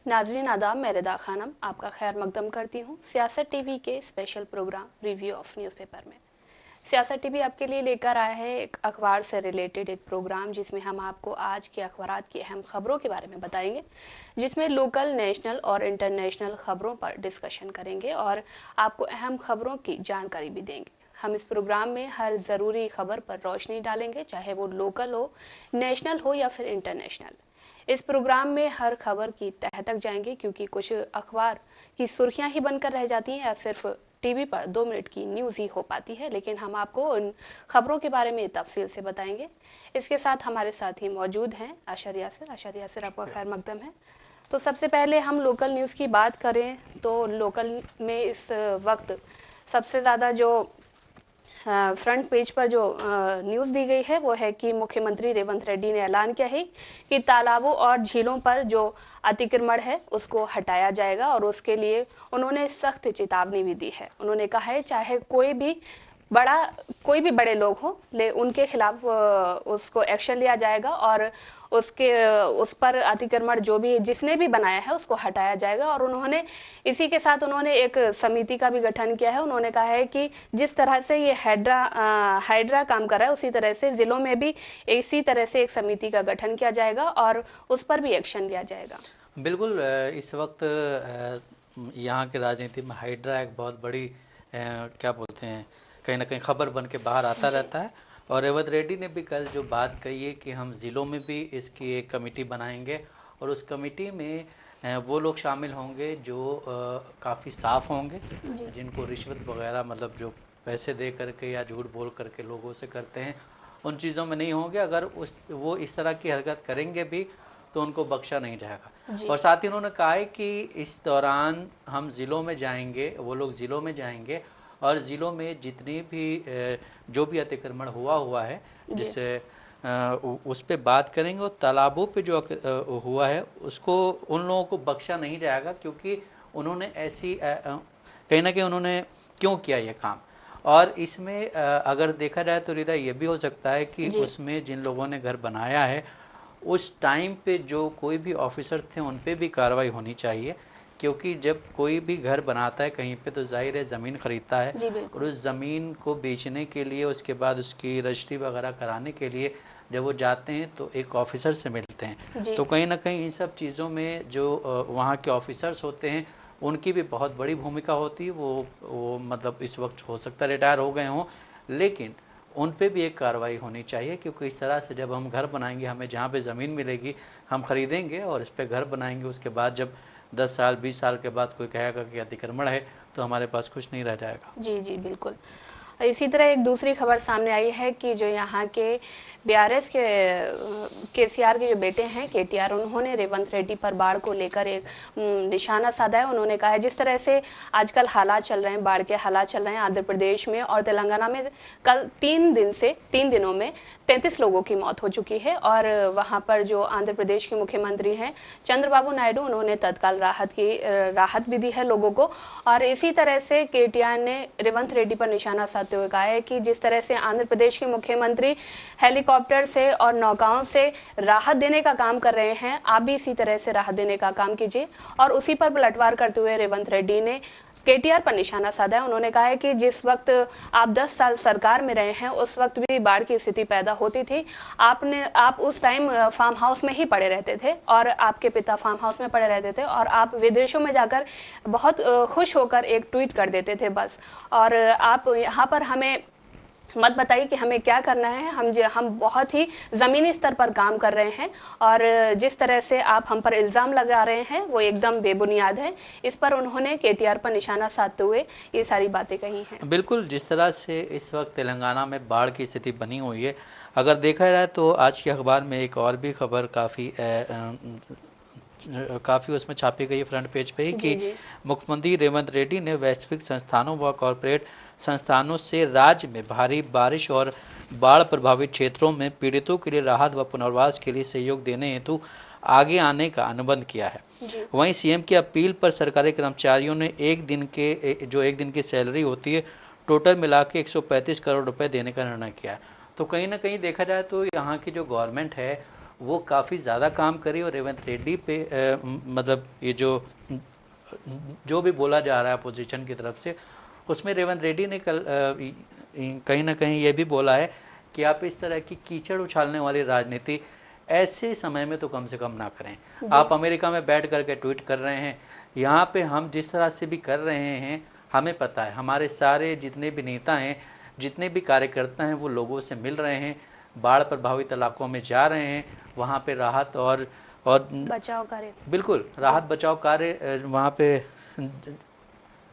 नाजरीन आदाब, मैं रिदा खानम आपका खैर मकदम करती हूँ सियासत टीवी के special programme review of newspaper में। सियासत टीवी आपके लिए लेकर आया है एक अखबार से रिलेटेड एक प्रोग्राम जिसमें हम आपको आज के अखबारात की अहम खबरों के बारे में बताएंगे, जिसमें लोकल, नेशनल और इंटरनेशनल खबरों पर डिस्कशन करेंगे और आपको अहम खबरों की जानकारी भी देंगे। हम इस प्रोग्राम में हर ज़रूरी खबर पर रोशनी डालेंगे, चाहे वो लोकल हो, नेशनल हो या फिर इंटरनेशनल। इस प्रोग्राम में हर खबर की तह तक जाएंगे, क्योंकि कुछ अखबार की सुर्खियां ही बनकर रह जाती हैं या सिर्फ टीवी पर 2 मिनट की न्यूज़ ही हो पाती है, लेकिन हम आपको उन खबरों के बारे में तफसील से बताएंगे। इसके साथ हमारे साथ ही मौजूद हैं आशर यासिर। आशर यासिर, आपका खैर मकदम है। तो सबसे पहले हम लोकल न्यूज़ की बात करें तो लोकल में इस वक्त सबसे ज़्यादा जो फ्रंट पेज पर जो न्यूज़ दी गई है वो है कि मुख्यमंत्री रेवंत रेड्डी ने ऐलान किया है कि तालाबों और झीलों पर जो अतिक्रमण है उसको हटाया जाएगा और उसके लिए उन्होंने सख्त चेतावनी भी दी है। उन्होंने कहा है चाहे कोई भी बड़े लोग हों, ले उनके खिलाफ उसको एक्शन लिया जाएगा और उस पर अतिक्रमण जो भी जिसने भी बनाया है उसको हटाया जाएगा। और उन्होंने इसी के साथ उन्होंने एक समिति का भी गठन किया है। उन्होंने कहा है कि जिस तरह से ये हाइड्रा काम कर रहा है उसी तरह से ज़िलों में भी इसी तरह से एक समिति का गठन किया जाएगा और उस पर भी एक्शन लिया जाएगा। बिल्कुल, इस वक्त यहाँ की राजनीति में हाइड्रा एक बहुत बड़ी क्या बोलते हैं, कहीं ना कहीं खबर बन के बाहर आता रहता है। और रेवंत रेड्डी ने भी कल जो बात कही है कि हम ज़िलों में भी इसकी एक कमेटी बनाएंगे और उस कमेटी में वो लोग शामिल होंगे जो काफ़ी साफ़ होंगे, जिनको रिश्वत वगैरह मतलब जो पैसे दे करके या झूठ बोल करके लोगों से करते हैं उन चीज़ों में नहीं होंगे। अगर वो इस तरह की हरकत करेंगे भी तो उनको बख्शा नहीं जाएगा। और साथ ही उन्होंने कहा है कि इस दौरान हम ज़िलों में जाएंगे, वो लोग ज़िलों में जाएंगे और ज़िलों में जितनी भी जो भी अतिक्रमण हुआ है जिससे उस पर बात करेंगे और तालाबों पे जो हुआ है उसको उन लोगों को बख्शा नहीं जाएगा, क्योंकि उन्होंने ऐसी कहीं ना कहीं उन्होंने क्यों किया ये काम। और इसमें अगर देखा जाए तो रिदा ये भी हो सकता है कि उसमें जिन लोगों ने घर बनाया है उस टाइम पे जो कोई भी ऑफिसर थे उन पे भी कार्रवाई होनी चाहिए, क्योंकि जब कोई भी घर बनाता है कहीं पे तो जाहिर है ज़मीन ख़रीदता है और उस ज़मीन को बेचने के लिए उसके बाद उसकी रजिस्ट्री वगैरह कराने के लिए जब वो जाते हैं तो एक ऑफिसर से मिलते हैं। तो कहीं ना कहीं इन सब चीज़ों में जो वहाँ के ऑफिसर्स होते हैं उनकी भी बहुत बड़ी भूमिका होती है। वो मतलब इस वक्त हो सकता है रिटायर हो गए हों, लेकिन उन पे भी एक कार्रवाई होनी चाहिए, क्योंकि इस तरह से जब हम घर बनाएंगे हमें जहाँ पे ज़मीन मिलेगी हम ख़रीदेंगे और इस पे घर बनाएंगे, उसके बाद जब 10 साल 20 साल के बाद कोई कहेगा कि अतिक्रमण है तो हमारे पास कुछ नहीं रह जाएगा। जी जी बिल्कुल। इसी तरह एक दूसरी खबर सामने आई है कि जो यहाँ के बीआरएस के केसीआर के जो बेटे हैं केटीआर, उन्होंने रेवंत रेड्डी पर बाढ़ को लेकर एक निशाना साधा है। उन्होंने कहा है जिस तरह से आजकल हालात चल रहे हैं, बाढ़ के हालात चल रहे हैं आंध्र प्रदेश में और तेलंगाना में, कल 3 दिनों में 33 लोगों की मौत हो चुकी है। और वहाँ पर जो आंध्र प्रदेश के मुख्यमंत्री हैं चंद्रबाबू नायडू, उन्होंने तत्काल राहत भी दी है लोगों को। और इसी तरह से केटीआर ने रेवंत रेड्डी पर निशाना साधते हुए कहा है कि जिस तरह से आंध्र प्रदेश के मुख्यमंत्री हेलीकॉप्टर से और नौकाओं से राहत देने का काम कर रहे हैं, आप भी इसी तरह से राहत देने का काम कीजिए। और उसी पर पलटवार करते हुए रेवंत रेड्डी ने केटीआर पर निशाना साधा है। उन्होंने कहा है कि जिस वक्त आप 10 साल सरकार में रहे हैं उस वक्त भी बाढ़ की स्थिति पैदा होती थी। आप उस टाइम फार्म हाउस में ही पड़े रहते थे और आपके पिता फार्म हाउस में पड़े रहते थे और आप विदेशों में जाकर बहुत खुश होकर एक ट्वीट कर देते थे बस। और आप यहाँ पर हमें मत बताइए कि हमें क्या करना है, हम बहुत ही ज़मीनी स्तर पर काम कर रहे हैं और जिस तरह से आप हम पर इल्ज़ाम लगा रहे हैं वो एकदम बेबुनियाद है। इस पर उन्होंने केटीआर पर निशाना साधते हुए ये सारी बातें कही हैं। बिल्कुल, जिस तरह से इस वक्त तेलंगाना में बाढ़ की स्थिति बनी हुई है, अगर देखा जाए तो आज के अखबार में एक और भी खबर काफ़ी उसमें छापी गई है फ्रंट पेज पे ही कि मुख्यमंत्री रेवंत रेड्डी ने वैश्विक संस्थानों व कॉरपोरेट संस्थानों से राज्य में भारी बारिश और बाढ़ प्रभावित क्षेत्रों में पीड़ितों के लिए राहत व पुनर्वास के लिए सहयोग देने हेतु आगे आने का अनुबंध किया है। वहीं सीएम की अपील पर सरकारी कर्मचारियों ने एक दिन की सैलरी होती है टोटल मिला के 135 करोड़ रुपए देने का निर्णय किया है। तो कहीं ना कहीं देखा जाए तो यहाँ की जो गवर्नमेंट है वो काफ़ी ज़्यादा काम करी और रेवंत रेड्डी पे मतलब ये जो भी बोला जा रहा है अपोजिशन की तरफ से, उसमें रेवंत रेड्डी ने कल कहीं ना कहीं ये भी बोला है कि आप इस तरह की कीचड़ उछालने वाली राजनीति ऐसे समय में तो कम से कम ना करें। आप अमेरिका में बैठ करके ट्वीट कर रहे हैं, यहाँ पे हम जिस तरह से भी कर रहे हैं, हमें पता है हमारे सारे जितने भी नेता हैं, जितने भी कार्यकर्ता हैं, वो लोगों से मिल रहे हैं, बाढ़ प्रभावित इलाकों में जा रहे हैं, वहाँ पे राहत और बचाव कार्य, बिल्कुल राहत बचाव कार्य वहाँ पे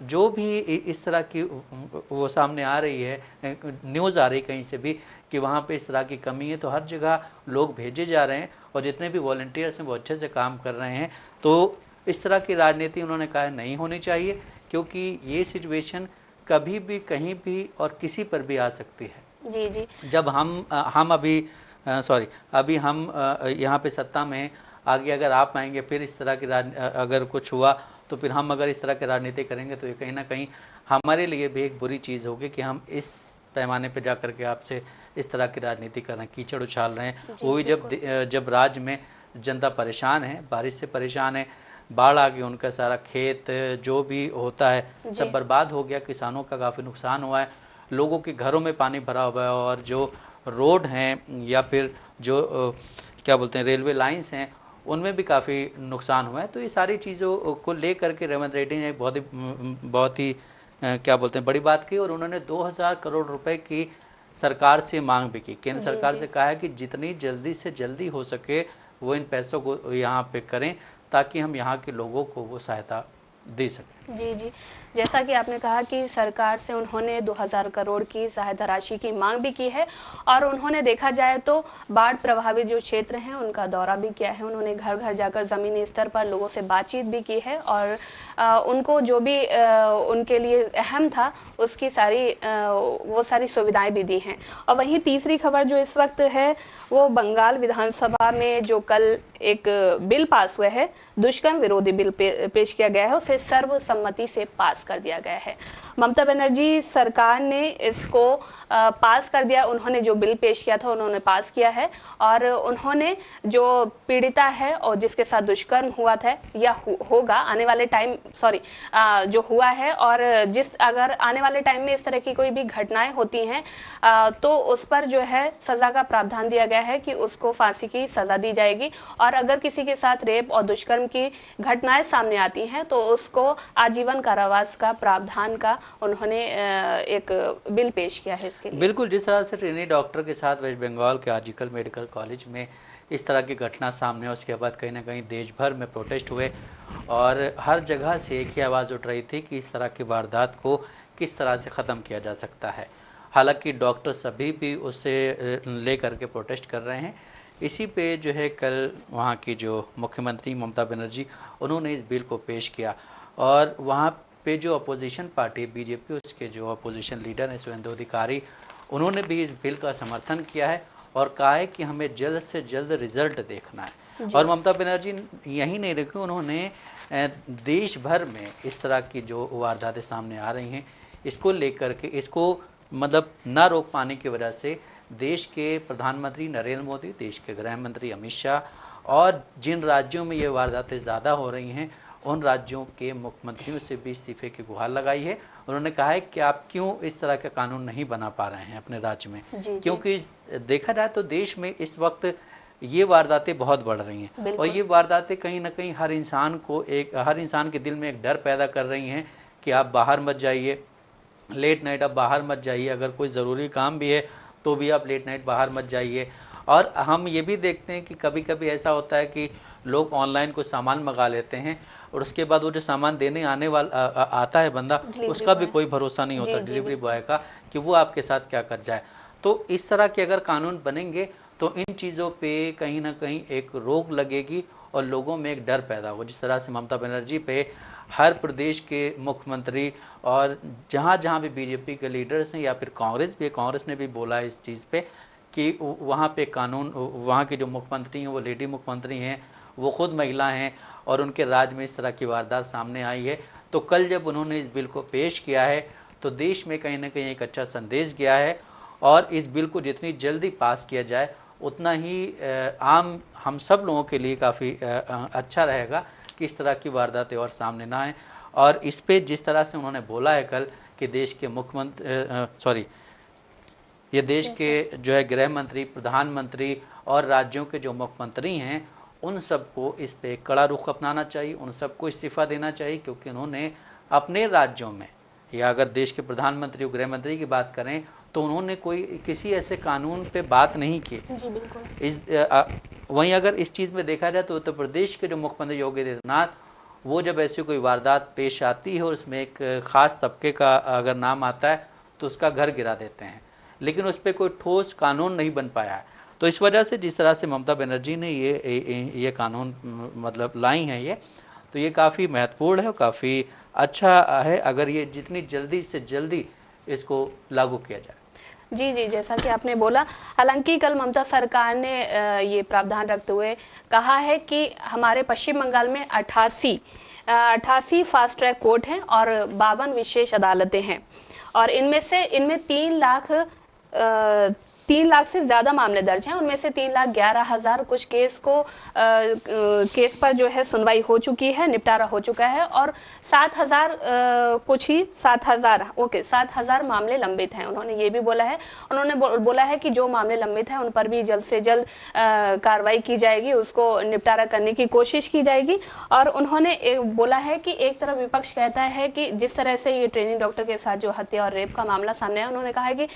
जो भी इस तरह की वो सामने आ रही है, न्यूज़ आ रही कहीं से भी कि वहाँ पे इस तरह की कमी है, तो हर जगह लोग भेजे जा रहे हैं और जितने भी वॉलंटियर्स हैं वो अच्छे से काम कर रहे हैं। तो इस तरह की राजनीति उन्होंने कहा नहीं होनी चाहिए, क्योंकि ये सिचुएशन कभी भी कहीं भी और किसी पर भी आ सकती है। जी जी। जब हम अभी हम यहाँ पे सत्ता में, आगे अगर आप आएंगे फिर इस तरह की अगर कुछ हुआ तो फिर हम अगर इस तरह की राजनीति करेंगे तो ये कहीं ना कहीं हमारे लिए भी एक बुरी चीज़ होगी कि हम इस पैमाने पे जा कर के आपसे इस तरह की राजनीति कर रहे हैं, कीचड़ उछाल रहे हैं। वो भी जब राज्य में जनता परेशान है, बारिश से परेशान है, बाढ़ आ गई, उनका सारा खेत जो भी होता है सब बर्बाद हो गया, किसानों का काफ़ी नुकसान हुआ है, लोगों के घरों में पानी भरा हुआ है, और जो रोड हैं या फिर जो क्या बोलते हैं रेलवे लाइंस हैं उनमें भी काफ़ी नुकसान हुआ है। तो ये सारी चीज़ों को ले करके रेवंत रेड्डी ने बहुत ही क्या बोलते हैं बड़ी बात की, और उन्होंने 2000 करोड़ रुपए की सरकार से मांग भी की। केंद्र सरकार से कहा है कि जितनी जल्दी से जल्दी हो सके वो इन पैसों को यहाँ पे करें ताकि हम यहाँ के लोगों को वो सहायता दे सकें। जी जी, जैसा कि आपने कहा कि सरकार से उन्होंने 2000 करोड़ की सहायता राशि की मांग भी की है, और उन्होंने देखा जाए तो बाढ़ प्रभावित जो क्षेत्र हैं उनका दौरा भी किया है। उन्होंने घर घर जाकर ज़मीनी स्तर पर लोगों से बातचीत भी की है, और उनको जो भी उनके लिए अहम था उसकी वो सारी सुविधाएं भी दी हैं। और वहीं तीसरी खबर जो इस वक्त है वो बंगाल विधानसभा में जो कल एक बिल पास हुआ है, दुष्कर्म विरोधी बिल पेश किया गया है, उसे सर्वसम्मति से पास कर दिया गया है। ममता बनर्जी सरकार ने इसको पास कर दिया। उन्होंने जो बिल पेश किया था उन्होंने पास किया है, और उन्होंने जो पीड़िता है और जिसके साथ दुष्कर्म हुआ था या होगा आने वाले टाइम जो हुआ है, और अगर आने वाले टाइम में इस तरह की कोई भी घटनाएं होती हैं तो उस पर जो है सज़ा का प्रावधान दिया गया है कि उसको फांसी की सज़ा दी जाएगी, और अगर किसी के साथ रेप और दुष्कर्म की घटनाएं सामने आती हैं तो उसको आजीवन कारावास का प्रावधान का उन्होंने एक बिल पेश किया है इसके लिए। बिल्कुल, जिस तरह से ट्रेनी डॉक्टर के साथ वेस्ट बंगाल के आर्जिकल मेडिकल कॉलेज में इस तरह की घटना सामने, उसके बाद कहीं ना कहीं देश भर में प्रोटेस्ट हुए और हर जगह से एक ही आवाज़ उठ रही थी कि इस तरह की वारदात को किस तरह से ख़त्म किया जा सकता है। हालांकि डॉक्टर सभी भी उससे ले करके प्रोटेस्ट कर रहे हैं। इसी पे जो है कल वहाँ की जो मुख्यमंत्री ममता बनर्जी उन्होंने इस बिल को पेश किया, और वहाँ पे जो अपोजिशन पार्टी बीजेपी, उसके जो अपोजिशन लीडर हैं शुभेंदु अधिकारी, उन्होंने भी इस बिल का समर्थन किया है और कहा है कि हमें जल्द से जल्द रिजल्ट देखना है। और ममता बनर्जी यही नहीं रखी, उन्होंने देश भर में इस तरह की जो वारदातें सामने आ रही हैं इसको लेकर के, इसको मतलब ना रोक पाने की वजह से देश के प्रधानमंत्री नरेंद्र मोदी, देश के गृह मंत्री अमित शाह, और जिन राज्यों में ये वारदातें ज़्यादा हो रही हैं उन राज्यों के मुख्यमंत्रियों से भी इस्तीफे की गुहार लगाई है। उन्होंने कहा है कि आप क्यों इस तरह का कानून नहीं बना पा रहे हैं अपने राज्य में, क्योंकि देखा जाए तो देश में इस वक्त ये वारदातें बहुत बढ़ रही हैं, और ये वारदातें कहीं ना कहीं हर इंसान के दिल में एक डर पैदा कर रही हैं कि आप बाहर मत जाइए, लेट नाइट आप बाहर मत जाइए, अगर कोई ज़रूरी काम भी है तो भी आप लेट नाइट बाहर मत जाइए। और हम ये भी देखते हैं कि कभी कभी ऐसा होता है कि लोग ऑनलाइन कुछ सामान मंगा लेते हैं और उसके बाद वो जो सामान देने आने वाला आता है बंदा, उसका भी कोई भरोसा नहीं होता डिलीवरी बॉय का कि वो आपके साथ क्या कर जाए। तो इस तरह के अगर कानून बनेंगे तो इन चीज़ों पे कहीं ना कहीं एक रोक लगेगी और लोगों में एक डर पैदा होगा। जिस तरह से ममता बनर्जी पे हर प्रदेश के मुख्यमंत्री और जहाँ जहाँ भी बीजेपी के लीडर्स हैं या फिर कांग्रेस भी है, कांग्रेस ने भी बोला है इस चीज़ पे कि वहाँ पे कानून, वहाँ के जो मुख्यमंत्री हैं वो लेडी मुख्यमंत्री हैं, वो खुद महिला हैं और उनके राज्य में इस तरह की वारदात सामने आई है। तो कल जब उन्होंने इस बिल को पेश किया है तो देश में कहीं ना कहीं एक अच्छा संदेश गया है, और इस बिल को जितनी जल्दी पास किया जाए उतना ही आम हम सब लोगों के लिए काफ़ी अच्छा रहेगा कि इस तरह की वारदातें और सामने ना आए। और इस पे जिस तरह से उन्होंने बोला है कल कि देश के मुख्यमंत्री ये देश के जो है गृह मंत्री, प्रधानमंत्री और राज्यों के जो मुख्यमंत्री हैं उन सबको इस पे कड़ा रुख अपनाना चाहिए, उन सबको इस्तीफ़ा देना चाहिए, क्योंकि उन्होंने अपने राज्यों में, या अगर देश के प्रधानमंत्री और गृह मंत्री की बात करें तो उन्होंने कोई किसी ऐसे कानून पे बात नहीं की। जी बिल्कुल। वहीं अगर इस चीज़ में देखा जाए तो उत्तर प्रदेश के जो मुख्यमंत्री योगी आदित्यनाथ, वो जब ऐसी कोई वारदात पेश आती है और उसमें एक ख़ास तबके का अगर नाम आता है तो उसका घर गिरा देते हैं, लेकिन उस पर कोई ठोस कानून नहीं बन पाया है। तो इस वजह से जिस तरह से ममता बनर्जी ने ये कानून मतलब लाई हैं ये, तो ये काफ़ी महत्वपूर्ण है और काफ़ी अच्छा है अगर ये जितनी जल्दी से जल्दी इसको लागू किया जाए। जी जी, जैसा कि आपने बोला, हालांकि कल ममता सरकार ने ये प्रावधान रखते हुए कहा है कि हमारे पश्चिम बंगाल में 88 फास्ट ट्रैक कोर्ट हैं और 52 विशेष अदालतें हैं, और इनमें 3 लाख से ज़्यादा मामले दर्ज हैं। उनमें से 3,11,000 कुछ केस पर जो है सुनवाई हो चुकी है, निपटारा हो चुका है, और 7,000 मामले लंबित हैं। उन्होंने ये भी बोला है, बोला है कि जो मामले लंबित हैं उन पर भी जल्द से जल्द कार्रवाई की जाएगी, उसको निपटारा करने की कोशिश की जाएगी। और उन्होंने बोला है कि एक तरफ विपक्ष कहता है कि जिस तरह से ये ट्रेनिंग डॉक्टर के साथ जो हत्या और रेप का मामला सामने आया, उन्होंने कहा है कि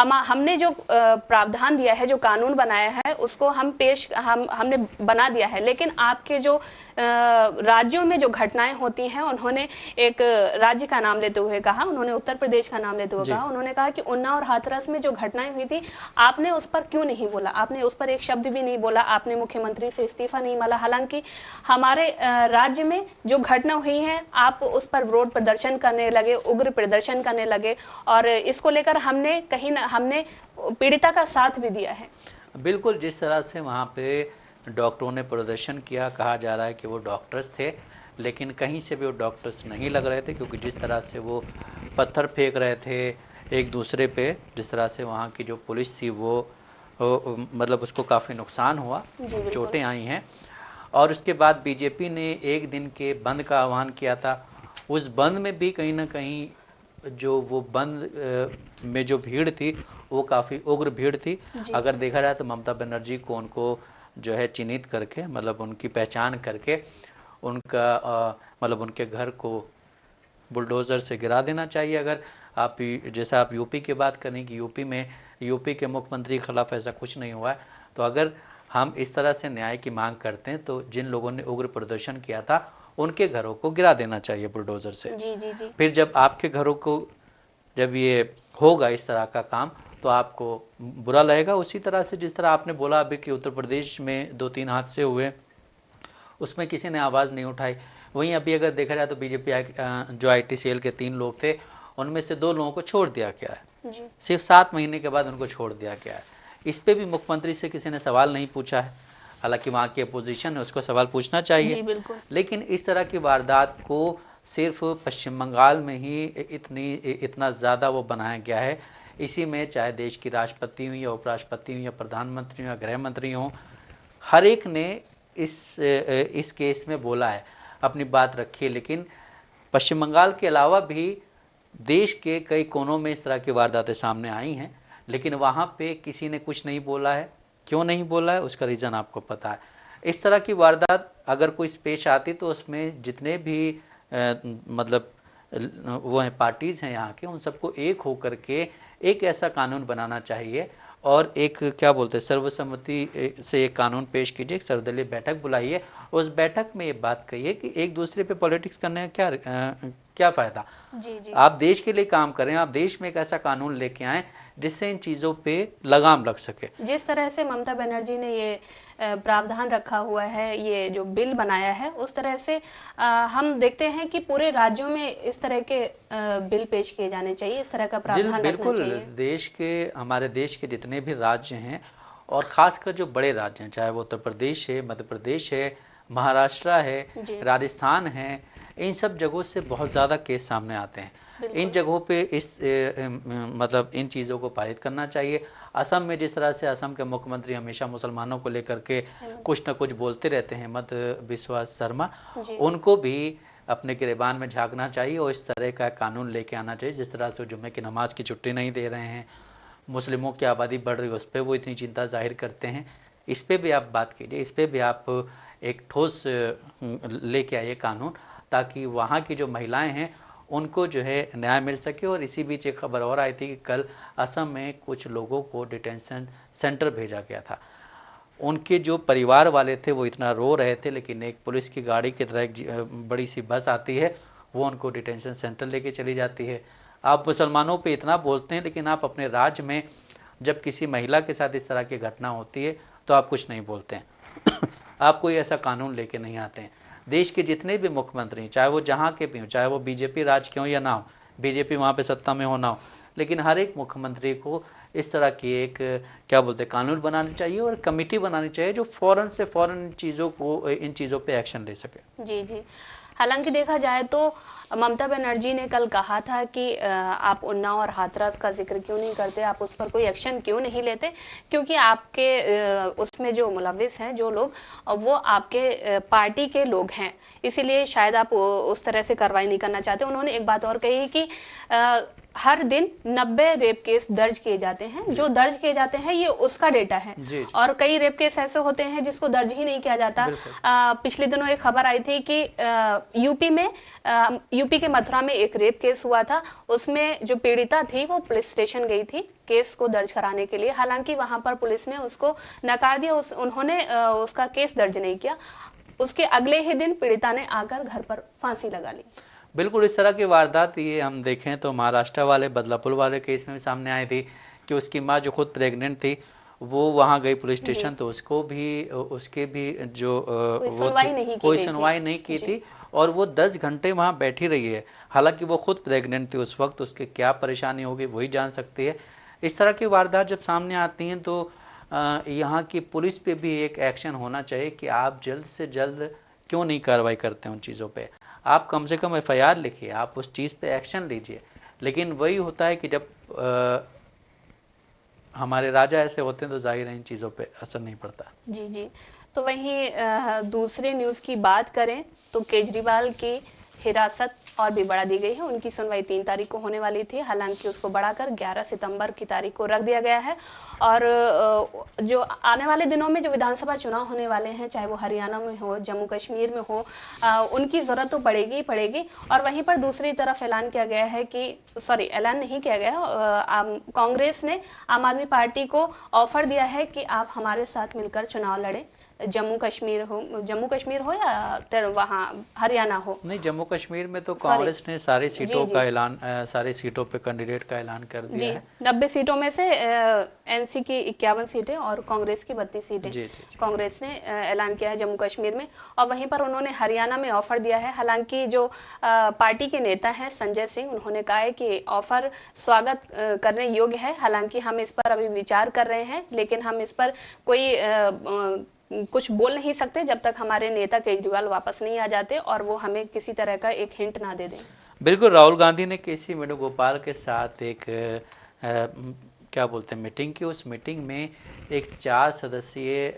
हमने जो प्रावधान दिया है, जो कानून बनाया है, उसको हमने बना दिया है, लेकिन आपके जो राज्यों में जो घटनाएं होती हैं, उन्होंने एक राज्य का नाम लेते हुए कहा, उन्होंने उत्तर प्रदेश का नाम लेते हुए कहा, उन्होंने कहा कि उन्नाव और हाथरस में जो घटनाएं हुई थी, आपने उस पर क्यों नहीं बोला, आपने उस पर एक शब्द भी नहीं बोला, आपने मुख्यमंत्री से इस्तीफा नहीं मांगा। हालांकि हमारे राज्य में जो घटना हुई है, आप उस पर विरोध प्रदर्शन करने लगे, उग्र प्रदर्शन करने लगे, और इसको लेकर हमने पीड़िता का साथ भी दिया है। बिल्कुल, जिस तरह से वहाँ पे डॉक्टरों ने प्रदर्शन किया, कहा जा रहा है कि वो डॉक्टर्स थे, लेकिन कहीं से भी वो डॉक्टर्स नहीं लग रहे थे, क्योंकि जिस तरह से वो पत्थर फेंक रहे थे एक दूसरे पे, जिस तरह से वहाँ की जो पुलिस थी वो मतलब उसको काफ़ी नुकसान हुआ, चोटें आई हैं। और उसके बाद बीजेपी ने एक दिन के बंद का आह्वान किया था। उस बंद में भी कहीं ना कहीं जो वो बंद में जो भीड़ थी वो काफ़ी उग्र भीड़ थी। अगर देखा जाए तो ममता बनर्जी को उनको जो है चिन्हित करके, मतलब उनकी पहचान करके उनका मतलब उनके घर को बुलडोज़र से गिरा देना चाहिए। अगर आप जैसा आप यूपी की बात करें कि यूपी के मुख्यमंत्री के खिलाफ ऐसा कुछ नहीं हुआ है, तो अगर हम इस तरह से न्याय की मांग करते हैं तो जिन लोगों ने उग्र प्रदर्शन किया था उनके घरों को गिरा देना चाहिए बुलडोज़र से। जी। फिर जब आपके घरों को जब ये होगा इस तरह का काम तो आपको बुरा लगेगा। उसी तरह से जिस तरह आपने बोला अभी कि उत्तर प्रदेश में 2-3 हादसे हुए, उसमें किसी ने आवाज़ नहीं उठाई। वहीं अभी अगर देखा जाए तो बीजेपी जो IT सेल के 3 लोग थे, उनमें से 2 लोगों को छोड़ दिया गया है, सिर्फ 7 महीने के बाद उनको छोड़ दिया गया है। इस पे भी मुख्यमंत्री से किसी ने सवाल नहीं पूछा है, हालांकि वहाँ की अपोजिशन है, उसको सवाल पूछना चाहिए। लेकिन इस तरह की वारदात को सिर्फ पश्चिम बंगाल में ही इतना ज़्यादा वो बनाया गया है। इसी में चाहे देश की राष्ट्रपति हुई या उपराष्ट्रपति हुई या प्रधानमंत्री या गृह मंत्री हों, हर एक ने इस केस में बोला है, अपनी बात रखी है। लेकिन पश्चिम बंगाल के अलावा भी देश के कई कोनों में इस तरह की वारदातें सामने आई हैं, लेकिन वहाँ पे किसी ने कुछ नहीं बोला है। क्यों नहीं बोला है उसका रीज़न आपको पता है। इस तरह की वारदात अगर कोई पेश आती तो उसमें जितने भी मतलब वो हैं पार्टीज़ हैं यहाँ के, उन सबको एक होकर के एक ऐसा कानून बनाना चाहिए और एक क्या बोलते हैं सर्वसम्मति से एक कानून पेश कीजिए, एक सर्वदलीय बैठक बुलाइए, उस बैठक में ये बात कहिए कि एक दूसरे पे पॉलिटिक्स करने का क्या फ़ायदा। जी। आप देश के लिए काम करें, आप देश में एक ऐसा कानून लेके आएँ जिससे इन चीज़ों पे लगाम लग सके। जिस तरह से ममता बनर्जी ने ये प्रावधान रखा हुआ है, ये जो बिल बनाया है, उस तरह से हम देखते हैं कि पूरे राज्यों में इस तरह के बिल पेश किए जाने चाहिए, इस तरह का प्रावधान रखना चाहिए। हमारे देश के जितने भी राज्य हैं और ख़ासकर जो बड़े राज्य हैं, चाहे वो उत्तर प्रदेश है, मध्य प्रदेश है, महाराष्ट्र है, राजस्थान है, इन सब जगहों से बहुत ज़्यादा केस सामने आते हैं। इन जगहों पे मतलब इन चीज़ों को पारित करना चाहिए। असम में जिस तरह से असम के मुख्यमंत्री हमेशा मुसलमानों को लेकर के कुछ न कुछ बोलते रहते हैं, हेमंत बिस्वा शर्मा, उनको भी अपने गिरेबान में झांकना चाहिए और इस तरह का कानून लेके आना चाहिए। जिस तरह से जुम्मे की नमाज की छुट्टी नहीं दे रहे हैं, मुस्लिमों की आबादी बढ़ रही है, उस पर वो इतनी चिंता जाहिर करते हैं, इस पर भी आप बात कीजिए, इस पर भी आप एक ठोस लेके आइए कानून, ताकि वहाँ की जो महिलाएं हैं उनको जो है न्याय मिल सके। और इसी बीच एक खबर और आई थी कि कल असम में कुछ लोगों को डिटेंशन सेंटर भेजा गया था। उनके जो परिवार वाले थे वो इतना रो रहे थे, लेकिन एक पुलिस की गाड़ी की तरह एक बड़ी सी बस आती है, वो उनको डिटेंशन सेंटर लेके चली जाती है। आप मुसलमानों पे इतना बोलते हैं, लेकिन आप अपने राज्य में जब किसी महिला के साथ इस तरह की घटना होती है तो आप कुछ नहीं बोलते हैं आप कोई ऐसा कानून लेके नहीं आते हैं। देश के जितने भी मुख्यमंत्री, चाहे वो जहाँ के भी हों, चाहे वो बीजेपी राज के हों या ना हो, बीजेपी वहाँ पे सत्ता में हो ना हो, लेकिन हर एक मुख्यमंत्री को इस तरह की एक क्या बोलते हैं कानून बनानी चाहिए और कमेटी बनानी चाहिए जो फ़ौरन से फ़ौरन इन चीज़ों पे एक्शन ले सके। जी जी। हालांकि देखा जाए तो ममता बनर्जी ने कल कहा था कि आप उन्नाव और हाथरस का जिक्र क्यों नहीं करते, आप उस पर कोई एक्शन क्यों नहीं लेते, क्योंकि आपके उसमें जो मुलविस हैं जो लोग, वो आपके पार्टी के लोग हैं, इसीलिए शायद आप उस तरह से कार्रवाई नहीं करना चाहते। उन्होंने एक बात और कही कि हर दिन 90 रेप केस दर्ज किए जाते हैं, जो दर्ज किए जाते हैं ये उसका डेटा है, और कई रेप केस ऐसे होते हैं जिसको दर्ज ही नहीं किया जाता। पिछले दिनों एक खबर आई थी कि यूपी के मथुरा में एक रेप केस हुआ था, उसमें जो पीड़िता थी वो पुलिस स्टेशन गई थी केस को दर्ज कराने के लिए, हालांकि वहां पर पुलिस ने उसको नकार दिया, उन्होंने उसका केस दर्ज नहीं किया। उसके अगले ही दिन पीड़िता ने आकर घर पर फांसी लगा ली। बिल्कुल इस तरह की वारदात ये हम देखें तो महाराष्ट्र वाले बदलापुर वाले केस में भी सामने आई थी कि उसकी माँ जो खुद प्रेग्नेंट थी वो वहाँ गई पुलिस स्टेशन, तो उसके भी जो कोई सुनवाई नहीं की थी और वो 10 घंटे वहाँ बैठी रही है। हालांकि वो खुद प्रेग्नेंट थी उस वक्त, उसके क्या परेशानी होगी वही जान सकती है। इस तरह की वारदात जब सामने आती हैं तो यहाँ की पुलिस पे भी एक एक्शन होना चाहिए कि आप जल्द से जल्द क्यों नहीं कार्रवाई करते हैं उन चीज़ों पे। आप कम से कम FIR लिखिए, आप उस चीज़ पे एक्शन लीजिए। लेकिन वही होता है कि जब हमारे राजा ऐसे होते हैं तो जाहिर है इन चीज़ों पे असर नहीं पड़ता। जी जी। तो वहीं दूसरे न्यूज़ की बात करें तो केजरीवाल की हिरासत और भी बढ़ा दी गई है। उनकी सुनवाई 3 तारीख को होने वाली थी, हालांकि उसको बढ़ाकर 11 सितंबर की तारीख को रख दिया गया है। और जो आने वाले दिनों में जो विधानसभा चुनाव होने वाले हैं, चाहे वो हरियाणा में हो, जम्मू कश्मीर में हो, उनकी ज़रूरत तो पड़ेगी ही पड़ेगी। और वहीं पर दूसरी तरफ ऐलान किया गया है कि ऐलान नहीं किया गया, कांग्रेस ने आम आदमी पार्टी को ऑफर दिया है कि आप हमारे साथ मिलकर चुनाव लड़ें, जम्मू कश्मीर हो या वहाँ हरियाणा हो। नहीं, जम्मू कश्मीर में तो कांग्रेस ने सारी सीटों का ऐलान, सारी सीटों पे कैंडिडेट का ऐलान कर दिया है। 90 सीटों में से NC की 51 सीटें और कांग्रेस की 32 सीटें कांग्रेस ने ऐलान किया है जम्मू कश्मीर में। और वहीं पर उन्होंने हरियाणा में ऑफर दिया है। हालांकि जो पार्टी के नेता हैं संजय सिंह, उन्होंने कहा है कि ऑफर स्वागत करने योग्य है, हालांकि हम इस पर अभी विचार कर रहे हैं, लेकिन हम इस पर कोई कुछ बोल नहीं सकते जब तक हमारे नेता केजरीवाल वापस नहीं आ जाते और वो हमें किसी तरह का एक हिंट ना दे दें। बिल्कुल, राहुल गांधी ने KC वेणुगोपाल के साथ एक क्या बोलते हैं मीटिंग की। उस मीटिंग में एक 4 सदस्यीय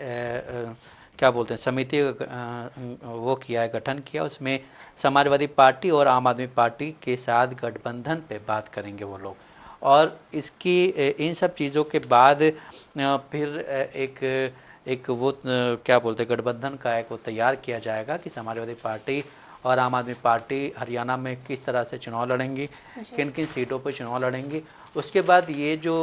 क्या बोलते हैं समिति वो किया है, गठन किया। उसमें समाजवादी पार्टी और आम आदमी पार्टी के साथ गठबंधन पे बात करेंगे वो लोग। और इन सब चीज़ों के बाद फिर एक वो क्या बोलते हैं गठबंधन का एक वो तैयार किया जाएगा कि समाजवादी पार्टी और आम आदमी पार्टी हरियाणा में किस तरह से चुनाव लड़ेंगी, किन किन सीटों पर चुनाव लड़ेंगी। उसके बाद ये जो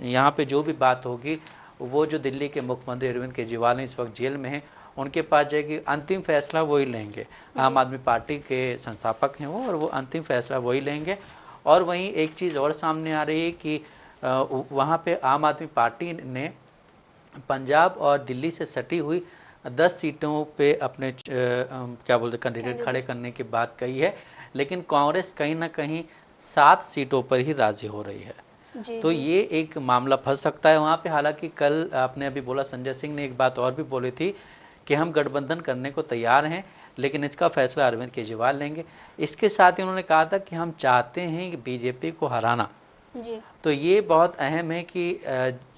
यहाँ पे जो भी बात होगी वो जो दिल्ली के मुख्यमंत्री अरविंद केजरीवाल इस वक्त जेल में हैं, उनके पास जाएगी, अंतिम फैसला वही लेंगे। आम आदमी पार्टी के संस्थापक हैं वो, और वो अंतिम फैसला वही लेंगे। और वहीं एक चीज़ और सामने आ रही है कि वहाँ पे आम आदमी पार्टी ने पंजाब और दिल्ली से सटी हुई 10 सीटों पे अपने क्या बोलते कैंडिडेट खड़े करने की बात कही है, लेकिन कांग्रेस कहीं ना कहीं 7 सीटों पर ही राजी हो रही है। तो ये एक मामला फंस सकता है वहाँ पे। हालांकि कल आपने अभी बोला, संजय सिंह ने एक बात और भी बोली थी कि हम गठबंधन करने को तैयार हैं, लेकिन इसका फैसला अरविंद केजरीवाल लेंगे। इसके साथ ही उन्होंने कहा था कि हम चाहते हैं कि BJP को हराना, जी तो ये बहुत अहम है कि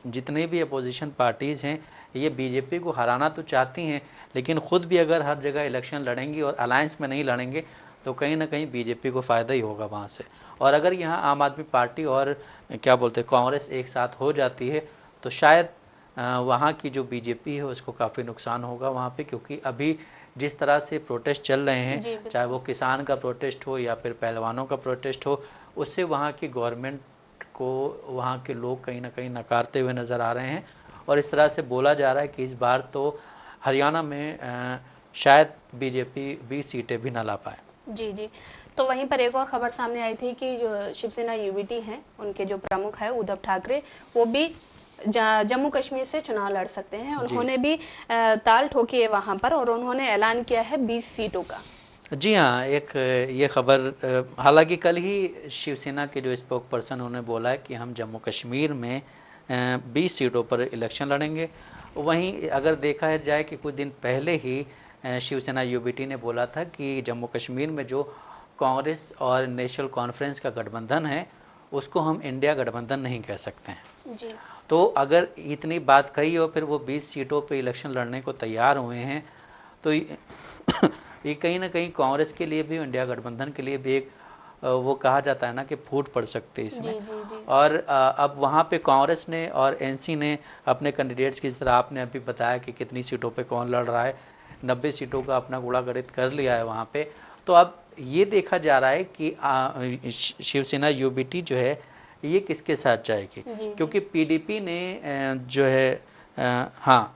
जितने भी अपोजिशन पार्टीज़ हैं ये बीजेपी को हराना तो चाहती हैं, लेकिन ख़ुद भी अगर हर जगह इलेक्शन लड़ेंगी और अलायंस में नहीं लड़ेंगे तो कहीं ना कहीं बीजेपी को फ़ायदा ही होगा वहाँ से। और अगर यहाँ आम आदमी पार्टी और क्या बोलते हैं कांग्रेस एक साथ हो जाती है तो शायद वहाँ की जो बीजेपी है उसको काफ़ी नुकसान होगा वहाँ पे, क्योंकि अभी जिस तरह से प्रोटेस्ट चल रहे हैं, जी चाहे बिल्कुल। वो किसान का प्रोटेस्ट हो या फिर पहलवानों का प्रोटेस्ट हो, उससे वहाँ की गवर्नमेंट को वहाँ के लोग कहीं ना कहीं नकारते हुए नज़र आ रहे हैं। और इस तरह से बोला जा रहा है कि इस बार तो हरियाणा में शायद बीजेपी 20 सीटें भी ना ला पाए। जी जी। तो वहीं पर एक और खबर सामने आई थी कि जो शिवसेना यूबीटी हैं उनके जो प्रमुख है उद्धव ठाकरे, वो भी जम्मू कश्मीर से चुनाव लड़ सकते हैं। जी उन्होंने भी ताल ठोकी है वहां पर और उन्होंने ऐलान किया है 20 सीटों का। जी हाँ, एक ये खबर हालांकि कल ही शिवसेना के जो स्पोक पर्सन उन्होंने बोला है कि हम जम्मू कश्मीर में 20 सीटों पर इलेक्शन लड़ेंगे। वहीं अगर देखा जाए कि कुछ दिन पहले ही शिवसेना यूबीटी ने बोला था कि जम्मू कश्मीर में जो कांग्रेस और नेशनल कॉन्फ्रेंस का गठबंधन है उसको हम इंडिया गठबंधन नहीं कह सकते हैं। जी तो अगर इतनी बात कही और फिर वो 20 सीटों पे इलेक्शन लड़ने को तैयार हुए हैं तो ये कहीं ना कहीं कांग्रेस के लिए भी, इंडिया गठबंधन के लिए भी एक वो कहा जाता है ना कि फूट पड़ सकते हैं इसमें। जी जी जी और अब वहाँ पे कांग्रेस ने और एनसी ने अपने कैंडिडेट्स की, जिस तरह आपने अभी बताया कि कितनी सीटों पे कौन लड़ रहा है, 90 सीटों का अपना गुणा गणित कर लिया है वहाँ पे। तो अब ये देखा जा रहा है कि शिवसेना यूबीटी जो है ये किसके साथ जाएगी, जी क्योंकि पीडीपी ने जो है हाँ,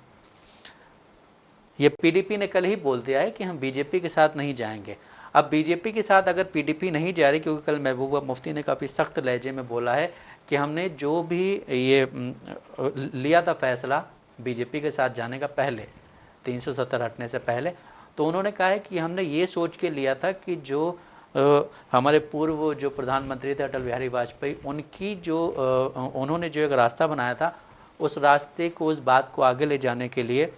ये पीडीपी ने कल ही बोल दिया है कि हम बीजेपी के साथ नहीं जाएंगे। अब बीजेपी के साथ अगर पीडीपी नहीं जा रही, क्योंकि कल महबूबा मुफ्ती ने काफ़ी सख्त लहजे में बोला है कि हमने जो भी ये लिया था फैसला बीजेपी के साथ जाने का पहले, 370 हटने से पहले, तो उन्होंने कहा है कि हमने ये सोच के लिया था कि जो हमारे पूर्व जो प्रधानमंत्री थे अटल बिहारी वाजपेयी, उनकी जो उन्होंने जो एक रास्ता बनाया था उस रास्ते को, उस बात को आगे ले जाने के लिए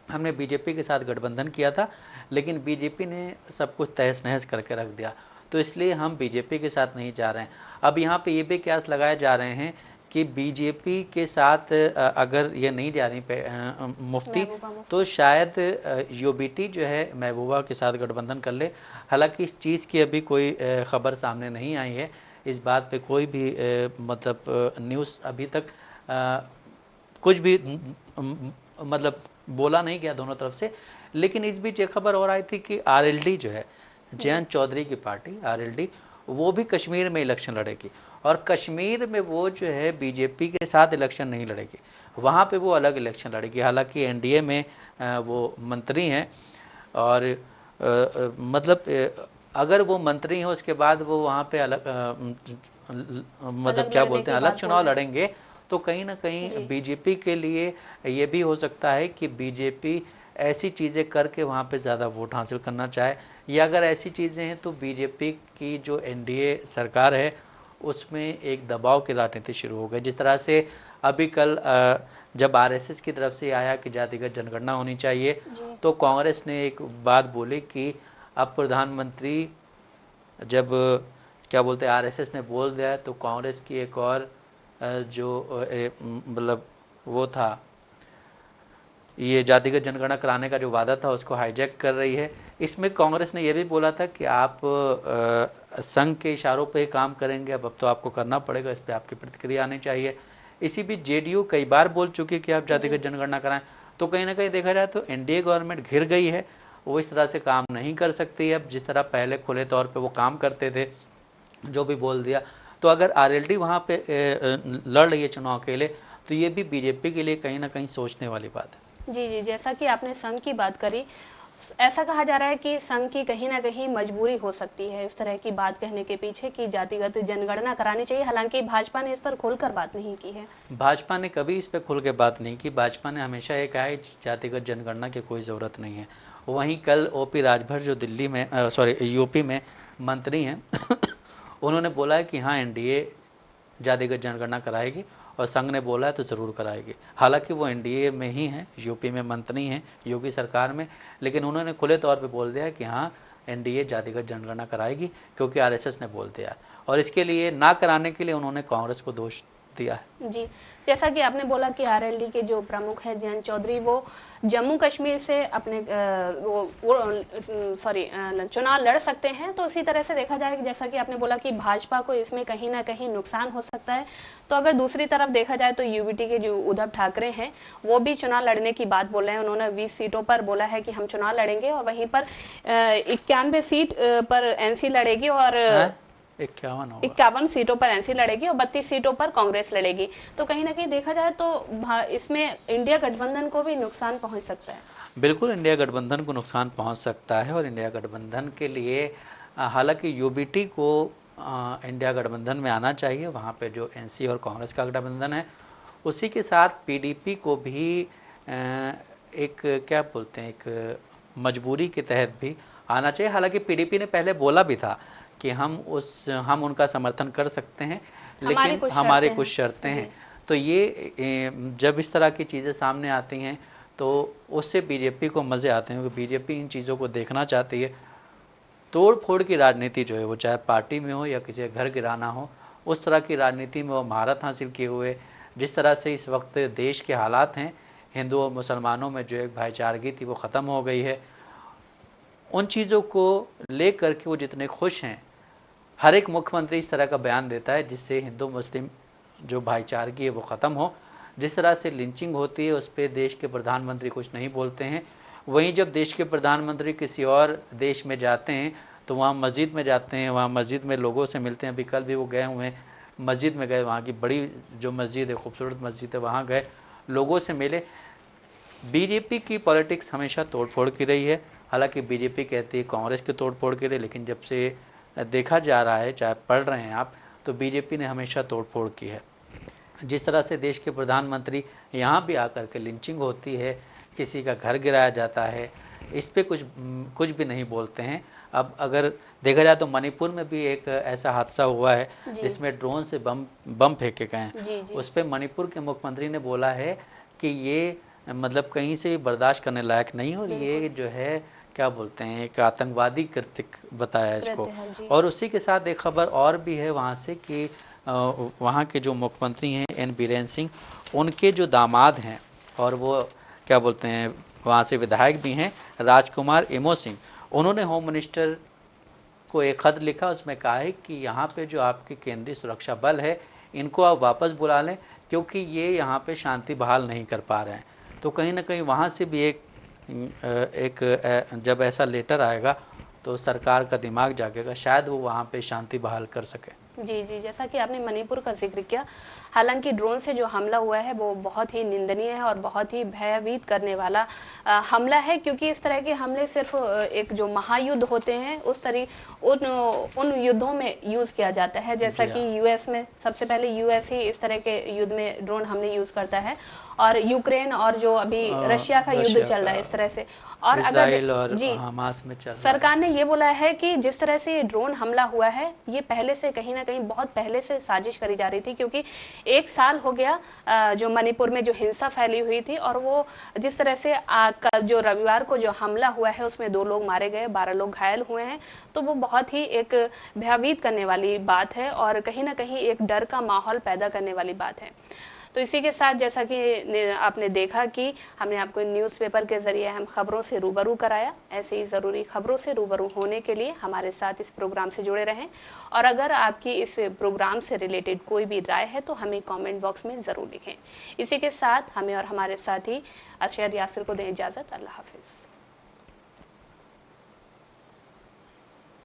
हमने बीजेपी के साथ गठबंधन किया था, लेकिन बीजेपी ने सब कुछ तहस नहस करके रख दिया, तो इसलिए हम बीजेपी के साथ नहीं जा रहे हैं। अब यहाँ पे ये भी कयास लगाए जा रहे हैं कि बीजेपी के साथ अगर ये नहीं जा रही मुफ्ती, तो शायद यूबीटी जो है महबूबा के साथ गठबंधन कर ले। हालांकि इस चीज़ की अभी कोई खबर सामने नहीं आई है, इस बात पे कोई भी मतलब न्यूज़ अभी तक कुछ भी मतलब बोला नहीं गया दोनों तरफ से। लेकिन इस बीच एक खबर और आई थी कि आरएलडी जो है, जयंत चौधरी की पार्टी आरएलडी, वो भी कश्मीर में इलेक्शन लड़ेगी, और कश्मीर में वो जो है बीजेपी के साथ इलेक्शन नहीं लड़ेगी, वहाँ पे वो अलग इलेक्शन लड़ेगी। हालांकि एनडीए में वो मंत्री हैं और मतलब अगर वो मंत्री हैं उसके बाद वो वहाँ पे अलग मतलब क्या बोलते हैं अलग चुनाव लड़ेंगे, तो कहीं ना कहीं बीजेपी के लिए ये भी हो सकता है कि बीजेपी ऐसी चीज़ें करके वहाँ पे ज़्यादा वोट हासिल करना चाहे, या अगर ऐसी चीज़ें हैं तो बीजेपी की जो एनडीए सरकार है उसमें एक दबाव की राजनीति शुरू हो गई। जिस तरह से अभी कल जब आरएसएस की तरफ से आया कि जातिगत जनगणना होनी चाहिए, तो कांग्रेस ने एक बात बोली कि अब प्रधानमंत्री जब क्या बोलते हैं आरएसएस ने बोल दिया है, तो कांग्रेस की एक और जो मतलब वो था, ये जातिगत जनगणना कराने का जो वादा था उसको हाईजैक कर रही है। इसमें कांग्रेस ने यह भी बोला था कि आप संघ के इशारों पे काम करेंगे, अब तो आपको करना पड़ेगा, इस पर आपकी प्रतिक्रिया आनी चाहिए। इसी बीच जेडीयू कई बार बोल चुकी कि आप जातिगत जनगणना कराएं, तो कहीं ना कहीं देखा जाए तो एनडीए गवर्नमेंट घिर गई है, वो इस तरह से काम नहीं कर सकती है अब जिस तरह पहले खुले तौर पर वो काम करते थे, जो भी बोल दिया। तो अगर आरएलडी वहाँ पे लड़ रही है चुनाव के लिए, तो ये भी बीजेपी के लिए कहीं ना कहीं सोचने वाली बात है। जी जी, जैसा कि आपने संघ की बात करी, ऐसा कहा जा रहा है कि संघ की कहीं ना कहीं मजबूरी हो सकती है इस तरह की बात कहने के पीछे कि जातिगत जनगणना करानी चाहिए। हालांकि भाजपा ने इस पर खुलकर बात नहीं की है। भाजपा ने कभी इस पर खुल के बात नहीं की। भाजपा ने हमेशा ये कहा है जातिगत जनगणना की कोई ज़रूरत नहीं है। वहीं कल ओपी राजभर जो दिल्ली में यूपी में मंत्री हैं उन्होंने बोला है कि हाँ एनडीए जातिगत जनगणना कराएगी, और संघ ने बोला है तो ज़रूर कराएगी। हालांकि वो एनडीए में ही हैं, यूपी में मंत्री हैं योगी सरकार में, लेकिन उन्होंने खुले तौर पे बोल दिया है कि हाँ एनडीए जातिगत जनगणना कराएगी, क्योंकि आरएसएस ने बोल दिया। और इसके लिए ना कराने के लिए उन्होंने कांग्रेस को दोष दिया है। जी, जैसा कि आपने बोला कि आरएलडी के जो प्रमुख हैं जयंत चौधरी, वो जम्मू कश्मीर से अपने चुनाव लड़ सकते हैं, तो इसी तरह से देखा जाए कि जैसा कि आपने बोला कि भाजपा को इसमें कहीं ना कहीं नुकसान हो सकता है। तो अगर दूसरी तरफ देखा जाए तो यूबीटी के जो उद्धव ठाकरे हैं वो भी चुनाव लड़ने की बात बोल रहे हैं। उन्होंने 20 सीटों पर बोला है कि हम चुनाव लड़ेंगे, और वहीं पर 91 सीट पर एनसी लड़ेगी और 51 सीटों पर एनसी लड़ेगी और 32 सीटों पर कांग्रेस लड़ेगी। तो कहीं ना कहीं देखा जाए तो इसमें इंडिया गठबंधन को भी नुकसान पहुंच सकता है। बिल्कुल इंडिया गठबंधन को नुकसान पहुंच सकता है, और इंडिया गठबंधन के लिए हालांकि यूबीटी को इंडिया गठबंधन में आना चाहिए, वहाँ पे जो एनसी और कांग्रेस का गठबंधन है, उसी के साथ पीडीपी को भी एक क्या बोलते हैं, एक मजबूरी के तहत भी आना चाहिए। हालांकि पीडीपी ने पहले बोला भी था कि हम उनका समर्थन कर सकते हैं, लेकिन हमारे कुछ शर्तें हैं। तो ये जब इस तरह की चीज़ें सामने आती हैं तो उससे बीजेपी को मज़े आते हैं, क्योंकि बीजेपी इन चीज़ों को देखना चाहती है। तोड़ फोड़ की राजनीति जो है वो चाहे पार्टी में हो या किसी घर गिराना हो, उस तरह की राजनीति में वो महारत हासिल किए हुए, जिस तरह से इस वक्त देश के हालात हैं, हिंदुओं और मुसलमानों में जो एक भाईचारगी थी वो ख़त्म हो गई है। उन चीज़ों को ले करके वो जितने खुश हैं, हर एक मुख्यमंत्री इस तरह का बयान देता है जिससे हिंदू मुस्लिम जो भाईचारगी है वो ख़त्म हो। जिस तरह से लिंचिंग होती है उस पर देश के प्रधानमंत्री कुछ नहीं बोलते हैं। वहीं जब देश के प्रधानमंत्री किसी और देश में जाते हैं तो वहाँ मस्जिद में जाते हैं, वहाँ मस्जिद में लोगों से मिलते हैं। अभी कल भी वो गए हुए हैं, मस्जिद में गए, वहाँ की बड़ी जो मस्जिद है, खूबसूरत मस्जिद है, वहाँ गए, लोगों से मिले। बीजेपी की पॉलिटिक्स हमेशा तोड़ फोड़ की रही है। हालांकि बीजेपी कहती है कांग्रेस की तोड़ फोड़ की रही, लेकिन जब से देखा जा रहा है, चाहे पढ़ रहे हैं आप, तो बीजेपी ने हमेशा तोड़ फोड़ की है। जिस तरह से देश के प्रधानमंत्री यहाँ भी आकर के लिंचिंग होती है, किसी का घर गिराया जाता है, इस पे कुछ भी नहीं बोलते हैं। अब अगर देखा जाए तो मणिपुर में भी एक ऐसा हादसा हुआ है जिसमें ड्रोन से बम फेंके गए हैं। उस पर मणिपुर के मुख्यमंत्री ने बोला है कि ये मतलब कहीं से भी बर्दाश्त करने लायक नहीं, और ये जो है क्या बोलते हैं, एक आतंकवादी कृत्य बताया इसको। और उसी के साथ एक खबर और भी है वहाँ से कि वहाँ के जो मुख्यमंत्री हैं एन बीरेन सिंह, उनके जो दामाद हैं और वो क्या बोलते हैं वहाँ से विधायक भी हैं, राजकुमार इमो सिंह, उन्होंने होम मिनिस्टर को एक ख़त लिखा। उसमें कहा है कि यहाँ पे जो आपके केंद्रीय सुरक्षा बल है इनको आप वापस बुला लें, क्योंकि ये यहाँ पे शांति बहाल नहीं कर पा रहे हैं। तो कहीं ना कहीं वहाँ से भी एक जब ऐसा लेटर आएगा तो सरकार का दिमाग जागेगा, शायद वो वहाँ पे शांति बहाल कर सके। जी जी, जैसा कि आपने मणिपुर का जिक्र किया, हालांकि ड्रोन से जो हमला हुआ है वो बहुत ही निंदनीय है और बहुत ही भयभीत करने वाला हमला है, क्योंकि इस तरह के हमले सिर्फ एक जो महायुद्ध होते हैं उन युद्धों में यूज़ किया जाता है। जैसा कि यूएस में सबसे पहले यूएस ही इस तरह के युद्ध में ड्रोन हमले यूज़ करता है, और यूक्रेन और जो अभी रशिया का युद्ध चल रहा है इस तरह से। और इजराइल और हमास में चल रहा है। सरकार ने ये बोला है कि जिस तरह से ये ड्रोन हमला हुआ है ये पहले से कहीं ना कहीं बहुत पहले से साजिश करी जा रही थी, क्योंकि 1 साल हो गया जो मणिपुर में जो हिंसा फैली हुई थी, और वो जिस तरह से जो रविवार को जो हमला हुआ है उसमें 2 लोग मारे गए, 12 लोग घायल हुए हैं। तो वो बहुत ही एक भयभीत करने वाली बात है और कहीं ना कहीं एक डर का माहौल पैदा करने वाली बात है। तो इसी के साथ जैसा कि आपने देखा कि हमने आपको न्यूज़पेपर के ज़रिए हम खबरों से रूबरू कराया। ऐसे ही ज़रूरी खबरों से रूबरू होने के लिए हमारे साथ इस प्रोग्राम से जुड़े रहें, और अगर आपकी इस प्रोग्राम से रिलेटेड कोई भी राय है तो हमें कमेंट बॉक्स में ज़रूर लिखें। इसी के साथ हमें और हमारे साथी अशर यासिर को दें इजाज़त। अल्लाह हाफिज़।